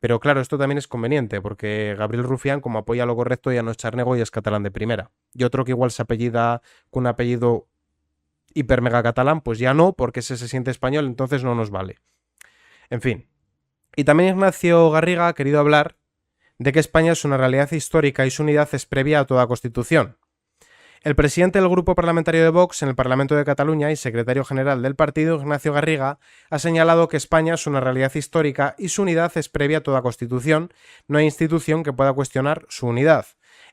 Pero claro, esto también es conveniente, porque Gabriel Rufián, como apoya lo correcto, ya no es charnego y es catalán de primera. Y otro que igual se apellida con un apellido hiper mega catalán, pues ya no, porque ese se siente español, entonces no nos vale. En fin. Y también Ignacio Garriga ha querido hablar de que España es una realidad histórica y su unidad es previa a toda constitución. El presidente del grupo parlamentario de Vox en el Parlamento de Cataluña y secretario general del partido, Ignacio Garriga, ha señalado que España es una realidad histórica y su unidad es previa a toda constitución. No hay institución que pueda cuestionar su unidad.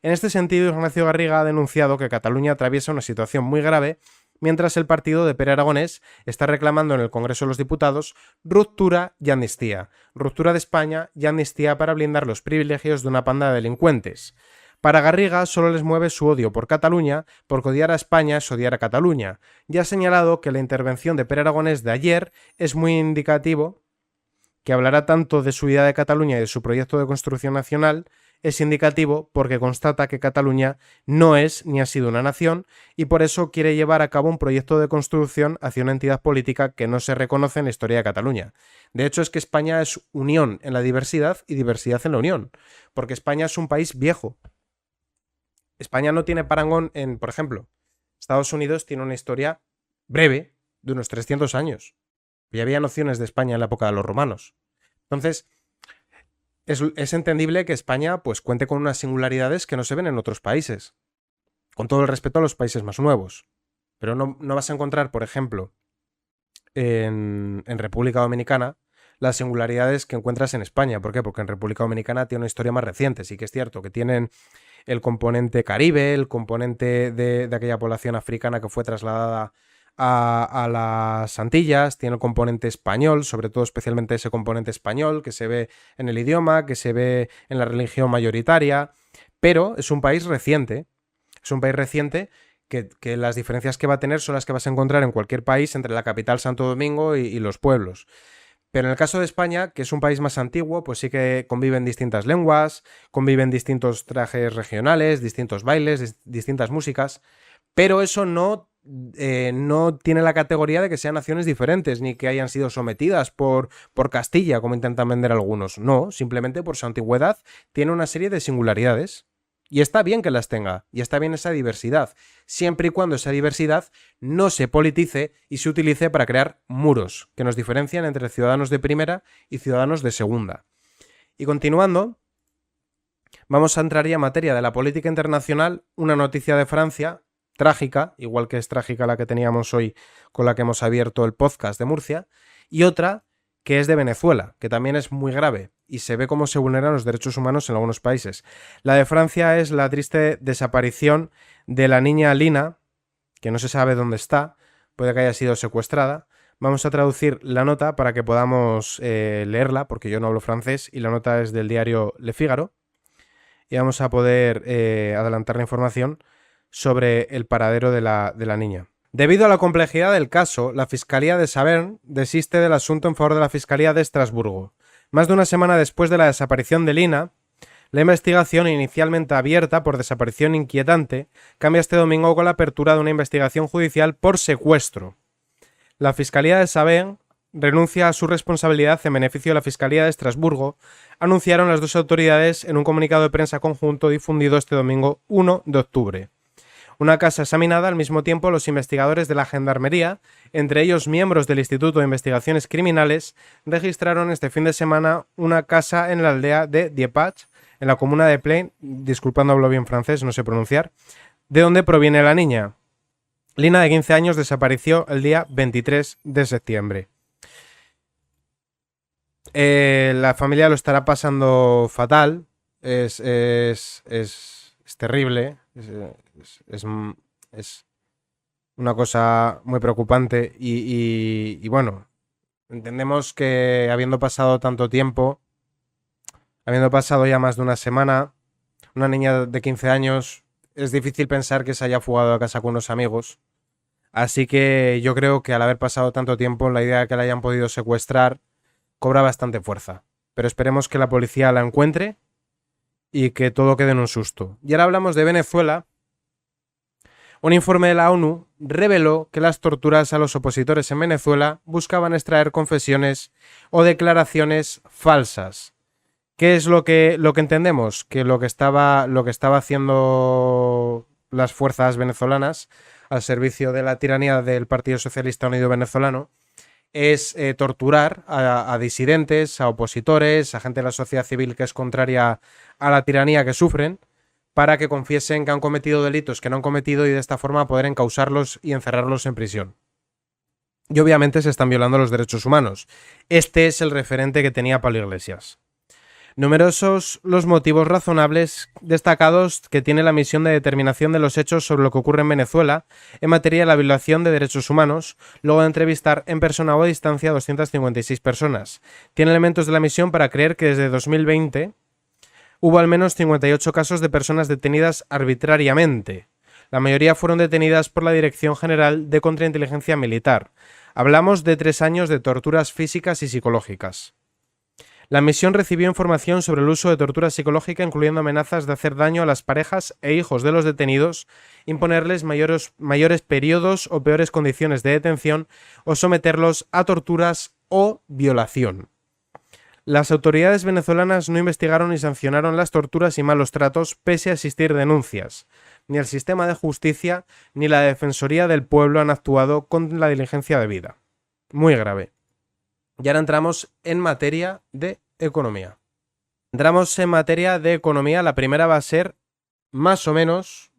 En este sentido, Ignacio Garriga ha denunciado que Cataluña atraviesa una situación muy grave, mientras el partido de Pere Aragonés está reclamando en el Congreso de los Diputados ruptura y amnistía. Ruptura de España y amnistía para blindar los privilegios de una panda de delincuentes. Para Garriga solo les mueve su odio por Cataluña, porque odiar a España es odiar a Cataluña. Ya ha señalado que la intervención de Pere Aragonés de ayer es muy indicativo, que hablará tanto de su idea de Cataluña y de su proyecto de construcción nacional, es indicativo porque constata que Cataluña no es ni ha sido una nación y por eso quiere llevar a cabo un proyecto de construcción hacia una entidad política que no se reconoce en la historia de Cataluña. De hecho, es que España es unión en la diversidad y diversidad en la unión, porque España es un país viejo. España no tiene parangón en, por ejemplo, Estados Unidos tiene una historia breve de unos 300 años. Ya había nociones de España en la época de los romanos. Entonces, es entendible que España pues cuente con unas singularidades que no se ven en otros países. Con todo el respeto a los países más nuevos. Pero no vas a encontrar, por ejemplo, en República Dominicana, las singularidades que encuentras en España. ¿Por qué? Porque en República Dominicana tiene una historia más reciente. Sí que es cierto que tienen el componente caribe, el componente de aquella población africana que fue trasladada a las Antillas, tiene el componente español, sobre todo especialmente ese componente español que se ve en el idioma, que se ve en la religión mayoritaria, pero es un país reciente. Es un país reciente que las diferencias que va a tener son las que vas a encontrar en cualquier país entre la capital Santo Domingo y los pueblos. Pero en el caso de España, que es un país más antiguo, pues sí que conviven distintas lenguas, conviven distintos trajes regionales, distintos bailes, distintas músicas, pero eso no tiene la categoría de que sean naciones diferentes, ni que hayan sido sometidas por Castilla, como intentan vender algunos. No, simplemente por su antigüedad tiene una serie de singularidades. Y está bien que las tenga, y está bien esa diversidad, siempre y cuando esa diversidad no se politice y se utilice para crear muros que nos diferencian entre ciudadanos de primera y ciudadanos de segunda. Y continuando, vamos a entrar ya en materia de la política internacional, una noticia de Francia, trágica, igual que es trágica la que teníamos hoy con la que hemos abierto el podcast de Murcia, y otra que es de Venezuela, que también es muy grave y se ve cómo se vulneran los derechos humanos en algunos países. La de Francia es la triste desaparición de la niña Lina, que no se sabe dónde está, puede que haya sido secuestrada. Vamos a traducir la nota para que podamos leerla, porque yo no hablo francés y la nota es del diario Le Figaro, y vamos a poder adelantar la información sobre el paradero de la niña. Debido a la complejidad del caso, la Fiscalía de Saverne desiste del asunto en favor de la Fiscalía de Estrasburgo. Más de una semana después de la desaparición de Lina, la investigación, inicialmente abierta por desaparición inquietante, cambia este domingo con la apertura de una investigación judicial por secuestro. La Fiscalía de Saverne renuncia a su responsabilidad en beneficio de la Fiscalía de Estrasburgo, anunciaron las dos autoridades en un comunicado de prensa conjunto difundido este domingo 1 de octubre. Una casa examinada al mismo tiempo los investigadores de la Gendarmería, entre ellos miembros del Instituto de Investigaciones Criminales, registraron este fin de semana una casa en la aldea de Diepach, en la comuna de Plain, disculpando hablo bien francés, no sé pronunciar, de donde proviene la niña. Lina, de 15 años, desapareció el día 23 de septiembre. La familia lo estará pasando fatal, es terrible, es una cosa muy preocupante y bueno, entendemos que habiendo pasado tanto tiempo, habiendo pasado ya más de una semana, una niña de 15 años, es difícil pensar que se haya fugado a casa con unos amigos. Así que yo creo que al haber pasado tanto tiempo, la idea de que la hayan podido secuestrar cobra bastante fuerza. Pero esperemos que la policía la encuentre y que todo quede en un susto. Y ahora hablamos de Venezuela. Un informe de la ONU reveló que las torturas a los opositores en Venezuela buscaban extraer confesiones o declaraciones falsas. ¿Qué es lo que entendemos? Que lo que estaba haciendo las fuerzas venezolanas al servicio de la tiranía del Partido Socialista Unido Venezolano es torturar a disidentes, a opositores, a gente de la sociedad civil que es contraria a la tiranía que sufren, para que confiesen que han cometido delitos que no han cometido y de esta forma poder encausarlos y encerrarlos en prisión. Y obviamente se están violando los derechos humanos. Este es el referente que tenía Pablo Iglesias. Numerosos los motivos razonables destacados que tiene la misión de determinación de los hechos sobre lo que ocurre en Venezuela en materia de la violación de derechos humanos, luego de entrevistar en persona o a distancia a 256 personas. Tiene elementos de la misión para creer que desde 2020 hubo al menos 58 casos de personas detenidas arbitrariamente. La mayoría fueron detenidas por la Dirección General de Contrainteligencia Militar. Hablamos de 3 años de torturas físicas y psicológicas. La misión recibió información sobre el uso de tortura psicológica, incluyendo amenazas de hacer daño a las parejas e hijos de los detenidos, imponerles mayores periodos o peores condiciones de detención o someterlos a torturas o violación. Las autoridades venezolanas no investigaron ni sancionaron las torturas y malos tratos pese a existir denuncias. Ni el sistema de justicia ni la Defensoría del Pueblo han actuado con la diligencia debida. Muy grave. Y ahora entramos en materia de economía. La primera va a ser más o menos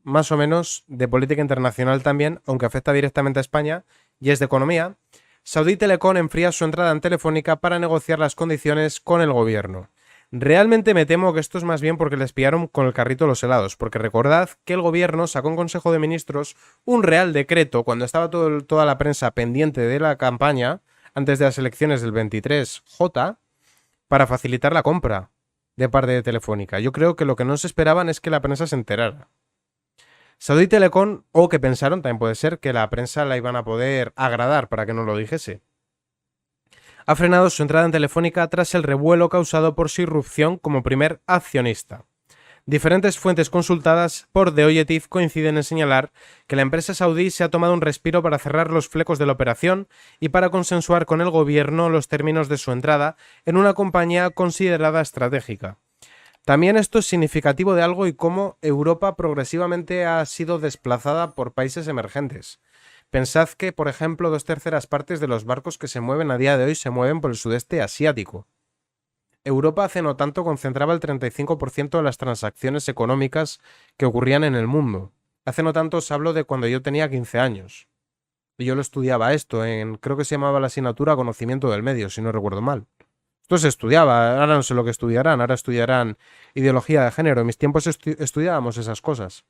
de política internacional también, aunque afecta directamente a España, y es de economía. Saudi Telecom enfría su entrada en Telefónica para negociar las condiciones con el gobierno. Realmente me temo que esto es más bien porque les pillaron con el carrito de los helados, porque recordad que el gobierno sacó en Consejo de Ministros un real decreto cuando estaba toda la prensa pendiente de la campaña, antes de las elecciones del 23J, para facilitar la compra de parte de Telefónica. Yo creo que lo que no se esperaban es que la prensa se enterara. Saudi Telecom, o que pensaron, también puede ser, que la prensa la iban a poder agradar para que no lo dijese. Ha frenado su entrada en Telefónica tras el revuelo causado por su irrupción como primer accionista. Diferentes fuentes consultadas por The Objective coinciden en señalar que la empresa saudí se ha tomado un respiro para cerrar los flecos de la operación y para consensuar con el gobierno los términos de su entrada en una compañía considerada estratégica. También esto es significativo de algo y cómo Europa progresivamente ha sido desplazada por países emergentes. Pensad que, por ejemplo, 2/3 partes de los barcos que se mueven a día de hoy se mueven por el sudeste asiático. Europa hace no tanto concentraba el 35% de las transacciones económicas que ocurrían en el mundo. Hace no tanto os hablo de cuando yo tenía 15 años. Y yo lo estudiaba esto creo que se llamaba la asignatura Conocimiento del Medio, si no recuerdo mal. Esto se estudiaba, ahora no sé lo que estudiarán, ahora estudiarán ideología de género. En mis tiempos estudiábamos esas cosas.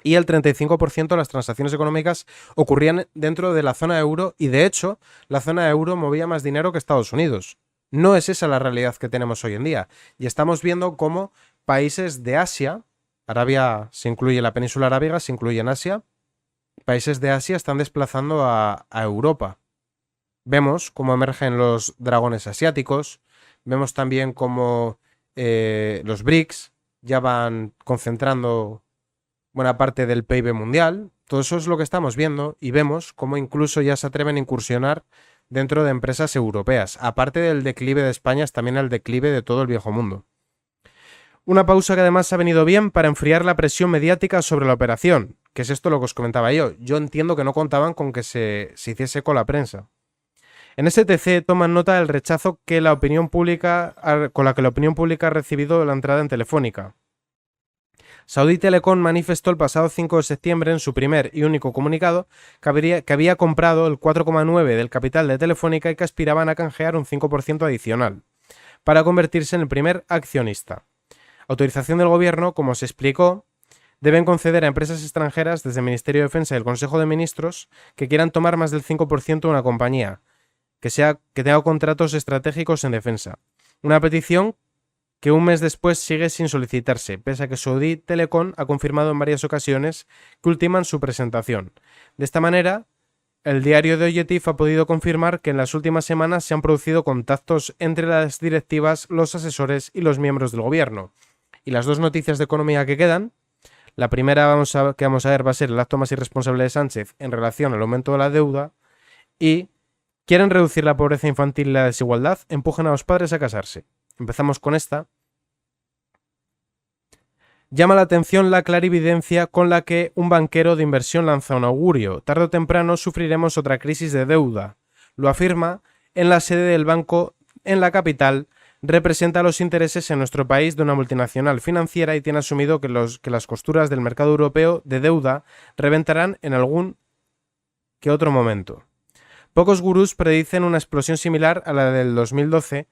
Y el 35% de las transacciones económicas ocurrían dentro de la zona euro y, de hecho, la zona euro movía más dinero que Estados Unidos. No es esa la realidad que tenemos hoy en día. Y estamos viendo cómo países de Asia, Arabia se incluye, la península arábiga se incluye en Asia, países de Asia están desplazando a Europa. Vemos cómo emergen los dragones asiáticos, vemos también cómo los BRICS ya van concentrando buena parte del PIB mundial. Todo eso es lo que estamos viendo y vemos cómo incluso ya se atreven a incursionar dentro de empresas europeas. Aparte del declive de España, es también el declive de todo el viejo mundo. Una pausa que además ha venido bien para enfriar la presión mediática sobre la operación, que es esto lo que os comentaba yo. Yo entiendo que no contaban con que se hiciese con la prensa. En STC toman nota del rechazo con la que la opinión pública ha recibido la entrada en Telefónica. Saudi Telecom manifestó el pasado 5 de septiembre en su primer y único comunicado que había comprado el 4,9% del capital de Telefónica y que aspiraban a canjear un 5% adicional, para convertirse en el primer accionista. Autorización del gobierno, como se explicó, deben conceder a empresas extranjeras desde el Ministerio de Defensa y el Consejo de Ministros que quieran tomar más del 5% de una compañía, que tenga contratos estratégicos en defensa. Una petición que un mes después sigue sin solicitarse, pese a que Saudi Telecom ha confirmado en varias ocasiones que ultiman su presentación. De esta manera, el diario The Objective ha podido confirmar que en las últimas semanas se han producido contactos entre las directivas, los asesores y los miembros del gobierno. Y las dos noticias de economía que quedan, la primera que vamos a ver va a ser el acto más irresponsable de Sánchez en relación al aumento de la deuda y quieren reducir la pobreza infantil y la desigualdad, empujan a los padres a casarse. Empezamos con esta. Llama la atención la clarividencia con la que un banquero de inversión lanza un augurio. Tarde o temprano sufriremos otra crisis de deuda. Lo afirma en la sede del banco en la capital. Representa los intereses en nuestro país de una multinacional financiera y tiene asumido que las costuras del mercado europeo de deuda reventarán en algún que otro momento. Pocos gurús predicen una explosión similar a la del 2012,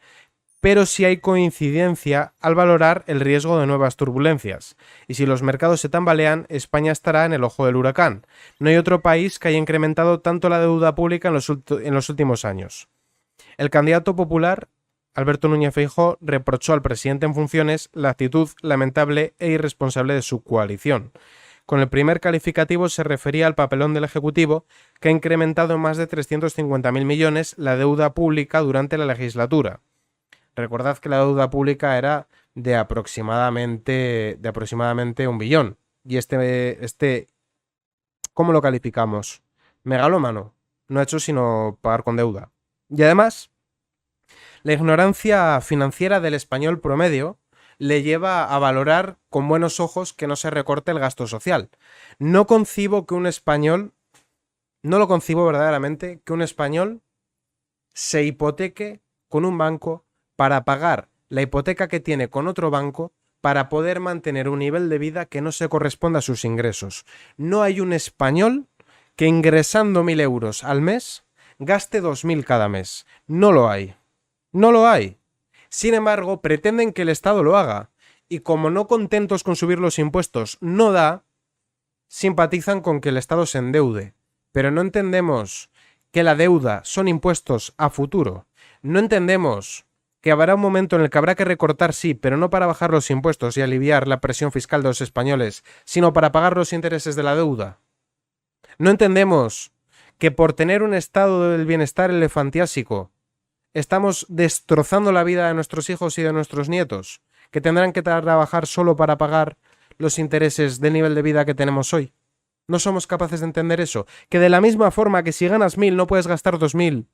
pero sí hay coincidencia al valorar el riesgo de nuevas turbulencias. Y si los mercados se tambalean, España estará en el ojo del huracán. No hay otro país que haya incrementado tanto la deuda pública en los últimos años. El candidato popular, Alberto Núñez Feijóo, reprochó al presidente en funciones la actitud lamentable e irresponsable de su coalición. Con el primer calificativo se refería al papelón del Ejecutivo, que ha incrementado en más de 350.000 millones la deuda pública durante la legislatura. Recordad que la deuda pública era de aproximadamente 1 billón. Y ¿cómo lo calificamos? Megalómano. No ha hecho sino pagar con deuda. Y además, la ignorancia financiera del español promedio le lleva a valorar con buenos ojos que no se recorte el gasto social. No lo concibo verdaderamente que un español se hipoteque con un banco para pagar la hipoteca que tiene con otro banco para poder mantener un nivel de vida que no se corresponda a sus ingresos. No hay un español que ingresando 1.000 euros al mes gaste 2.000 cada mes. No lo hay. No lo hay. Sin embargo, pretenden que el Estado lo haga. Y como no contentos con subir los impuestos no da, simpatizan con que el Estado se endeude. Pero no entendemos que la deuda son impuestos a futuro. No entendemos que habrá un momento en el que habrá que recortar, sí, pero no para bajar los impuestos y aliviar la presión fiscal de los españoles, sino para pagar los intereses de la deuda. No entendemos que por tener un estado del bienestar elefantiásico estamos destrozando la vida de nuestros hijos y de nuestros nietos, que tendrán que trabajar solo para pagar los intereses del nivel de vida que tenemos hoy. No somos capaces de entender eso. Que de la misma forma que si ganas 1.000 no puedes gastar 2.000.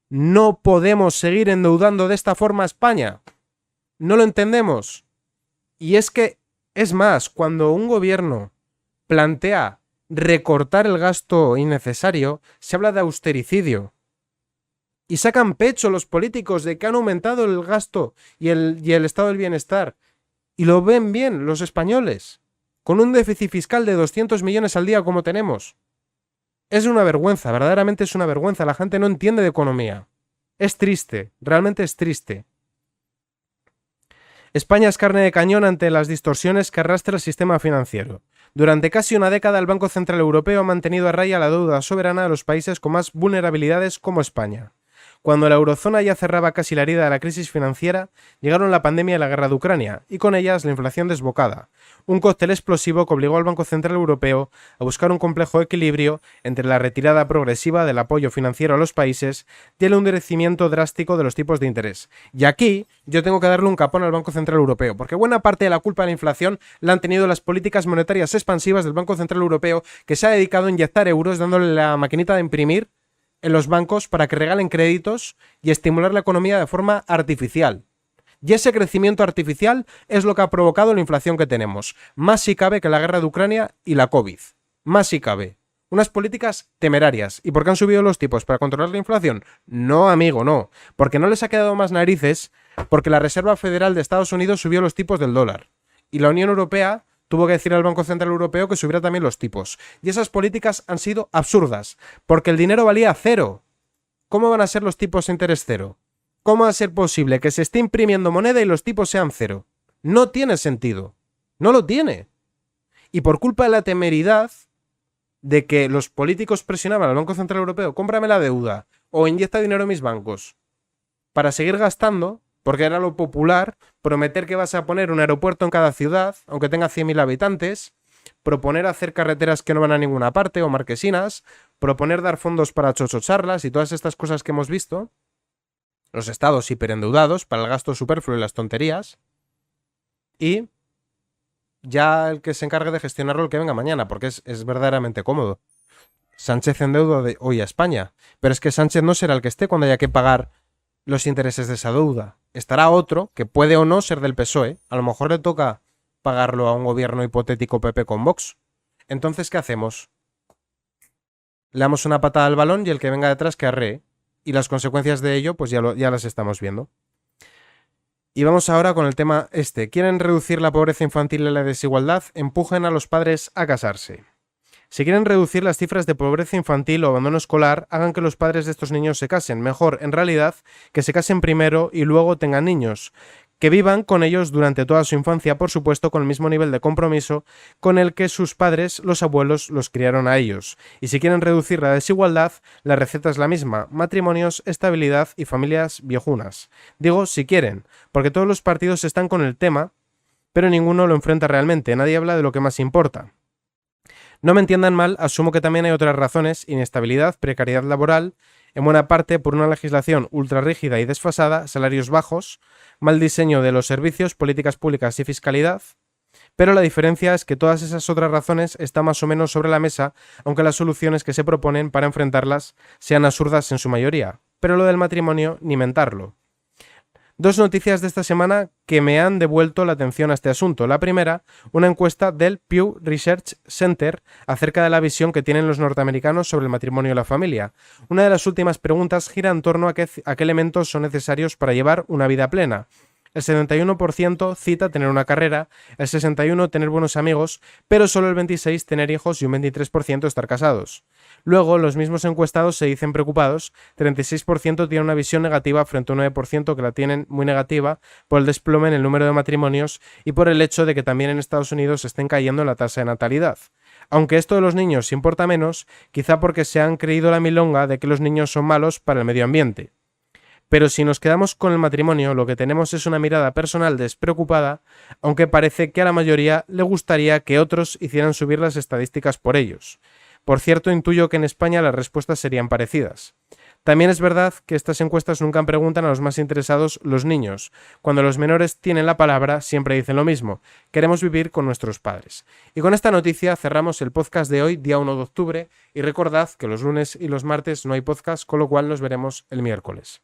No podemos seguir endeudando de esta forma a España. No lo entendemos. Y es que, es más, cuando un gobierno plantea recortar el gasto innecesario, se habla de austericidio. Y sacan pecho los políticos de que han aumentado el gasto y el estado del bienestar. Y lo ven bien los españoles, con un déficit fiscal de 200 millones al día como tenemos. Es una vergüenza, verdaderamente es una vergüenza. La gente no entiende de economía. Es triste, realmente es triste. España es carne de cañón ante las distorsiones que arrastra el sistema financiero. Durante casi una década el Banco Central Europeo ha mantenido a raya la deuda soberana de los países con más vulnerabilidades como España. Cuando la eurozona ya cerraba casi la herida de la crisis financiera, llegaron la pandemia y la guerra de Ucrania, y con ellas la inflación desbocada. Un cóctel explosivo que obligó al Banco Central Europeo a buscar un complejo equilibrio entre la retirada progresiva del apoyo financiero a los países y el endurecimiento drástico de los tipos de interés. Y aquí yo tengo que darle un capón al Banco Central Europeo, porque buena parte de la culpa de la inflación la han tenido las políticas monetarias expansivas del Banco Central Europeo, que se ha dedicado a inyectar euros dándole la maquinita de imprimir en los bancos para que regalen créditos y estimular la economía de forma artificial. Y ese crecimiento artificial es lo que ha provocado la inflación que tenemos. Más si cabe que la guerra de Ucrania y la COVID. Más si cabe. Unas políticas temerarias. ¿Y por qué han subido los tipos? ¿Para controlar la inflación? No, amigo, no. Porque no les ha quedado más narices, porque la Reserva Federal de Estados Unidos subió los tipos del dólar. Y la Unión Europea tuvo que decir al Banco Central Europeo que subiera también los tipos. Y esas políticas han sido absurdas, porque el dinero valía cero. ¿Cómo van a ser los tipos de interés cero? ¿Cómo va a ser posible que se esté imprimiendo moneda y los tipos sean cero? No tiene sentido. No lo tiene. Y por culpa de la temeridad de que los políticos presionaban al Banco Central Europeo, cómprame la deuda o inyecta dinero en mis bancos, para seguir gastando, porque era lo popular, prometer que vas a poner un aeropuerto en cada ciudad, aunque tenga 100.000 habitantes, proponer hacer carreteras que no van a ninguna parte o marquesinas, proponer dar fondos para chochocharlas y todas estas cosas que hemos visto, los estados hiperendeudados para el gasto superfluo y las tonterías, y ya el que se encargue de gestionarlo el que venga mañana, porque es verdaderamente cómodo. Sánchez endeuda hoy a España, pero es que Sánchez no será el que esté cuando haya que pagar los intereses de esa deuda. Estará otro, que puede o no ser del PSOE. A lo mejor le toca pagarlo a un gobierno hipotético PP con Vox. Entonces, ¿qué hacemos? Le damos una patada al balón y el que venga detrás que arree. Y las consecuencias de ello, pues ya las estamos viendo. Y vamos ahora con el tema este. ¿Quieren reducir la pobreza infantil y la desigualdad? Empujen a los padres a casarse. Si quieren reducir las cifras de pobreza infantil o abandono escolar, hagan que los padres de estos niños se casen. Mejor, en realidad, que se casen primero y luego tengan niños. Que vivan con ellos durante toda su infancia, por supuesto, con el mismo nivel de compromiso con el que sus padres, los abuelos, los criaron a ellos. Y si quieren reducir la desigualdad, la receta es la misma: matrimonios, estabilidad y familias viejunas. Digo, si quieren, porque todos los partidos están con el tema, pero ninguno lo enfrenta realmente. Nadie habla de lo que más importa. No me entiendan mal, asumo que también hay otras razones: inestabilidad, precariedad laboral, en buena parte por una legislación ultra rígida y desfasada, salarios bajos, mal diseño de los servicios, políticas públicas y fiscalidad. Pero la diferencia es que todas esas otras razones están más o menos sobre la mesa, aunque las soluciones que se proponen para enfrentarlas sean absurdas en su mayoría. Pero lo del matrimonio, ni mentarlo. Dos noticias de esta semana que me han devuelto la atención a este asunto. La primera, una encuesta del Pew Research Center acerca de la visión que tienen los norteamericanos sobre el matrimonio y la familia. Una de las últimas preguntas gira en torno a qué elementos son necesarios para llevar una vida plena. El 71% cita tener una carrera, el 61% tener buenos amigos, pero solo el 26% tener hijos y un 23% estar casados. Luego, los mismos encuestados se dicen preocupados, 36% tienen una visión negativa frente a un 9% que la tienen muy negativa por el desplome en el número de matrimonios y por el hecho de que también en Estados Unidos estén cayendo en la tasa de natalidad. Aunque esto de los niños importa menos, quizá porque se han creído la milonga de que los niños son malos para el medio ambiente. Pero si nos quedamos con el matrimonio, lo que tenemos es una mirada personal despreocupada, aunque parece que a la mayoría le gustaría que otros hicieran subir las estadísticas por ellos. Por cierto, intuyo que en España las respuestas serían parecidas. También es verdad que estas encuestas nunca preguntan a los más interesados, los niños. Cuando los menores tienen la palabra, siempre dicen lo mismo: queremos vivir con nuestros padres. Y con esta noticia cerramos el podcast de hoy, día 1 de octubre, y recordad que los lunes y los martes no hay podcast, con lo cual nos veremos el miércoles.